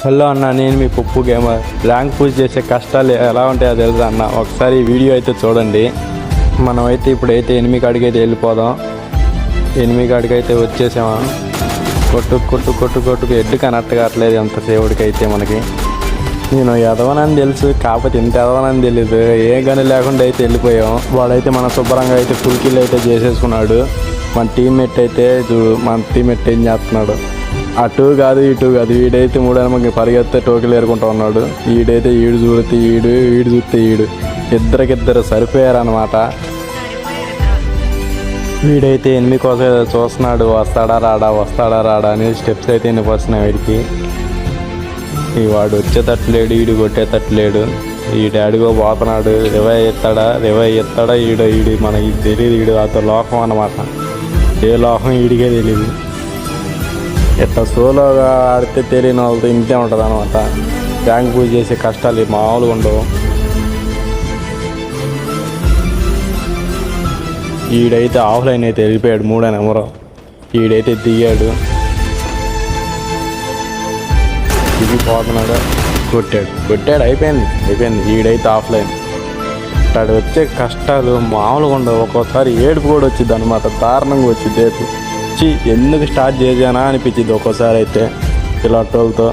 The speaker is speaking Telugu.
హలో అన్న, నేను మీ పప్పు గేమర్. ర్యాంక్ పూజ చేసే కష్టాలు ఎలా ఉంటాయో తెలుసా అన్న? ఒకసారి ఈ వీడియో అయితే చూడండి. మనమైతే ఇప్పుడైతే ఎనిమిది కాడికి అయితే వెళ్ళిపోదాం. ఎనిమిది కాడికి అయితే వచ్చేసామా. కొట్టు కొట్టు కొట్టు కొట్టుకు ఎడ్డు కనెక్ట్ కావట్లేదు ఎంతసేపుడికి అయితే మనకి. నేను ఎదవనని తెలుసు, కాకపోతే ఇంత ఎదవనని తెలీదు. ఏ గని లేకుండా అయితే వెళ్ళిపోయాం. వాడైతే మన శుభ్రంగా అయితే ఫుల్ కిల్ అయితే చేసేసుకున్నాడు. మన టీమ్మేట్ అయితే మన టీమ్మేట్ ఏం చేస్తున్నాడు, అటు కాదు ఇటు కాదు, వీడైతే మూడనమకి పరిగెత్తే టోకెలు ఏరుకుంటా ఉన్నాడు. ఈడైతే ఈడు చూడితే ఈడు చూస్తే ఈడు, ఇద్దరికిద్దరు సరిపోయారనమాట. వీడైతే ఎనిమిది కోసం చూస్తున్నాడు, వస్తాడా రాడా అని స్టెప్స్ అయితే వినిపిస్తున్నాయి వీడికి. ఈ వాడు వచ్చేటట్లేడు, ఈడు కొట్టేటట్లేడు. ఈ డాడీగో పోతున్నాడు. రివై ఎత్తాడా ఈడు మనకి తెలియదు. ఈడు అతను లోకం అన్నమాట. ఏ లోకం ఈడికే తెలియదు. ఇట్లా సోలోగా ఆడితే తెలియని వాళ్ళతో ఇంతే ఉంటుంది అనమాట. ర్యాంక్ పూజ చేసే కష్టాలు మామూలుగా ఉండవు. ఈడైతే ఆఫ్లైన్ అయితే వెళ్ళిపోయాడు, 3 నెంబరు. ఈడైతే దిగాడు, దిగిపోతున్నాడు, కొట్టాడు అయిపోయింది. ఈడైతే ఆఫ్లైన్. అక్కడ వచ్చే కష్టాలు మామూలుగా ఉండవు. ఒక్కోసారి ఏడుపు కూడా వచ్చింది అనమాట, దారుణంగా వచ్చింది. ఎందుకు స్టార్ట్ చేసానా అనిపించింది ఒక్కోసారి అయితే ఇలాంటి వాళ్ళతో.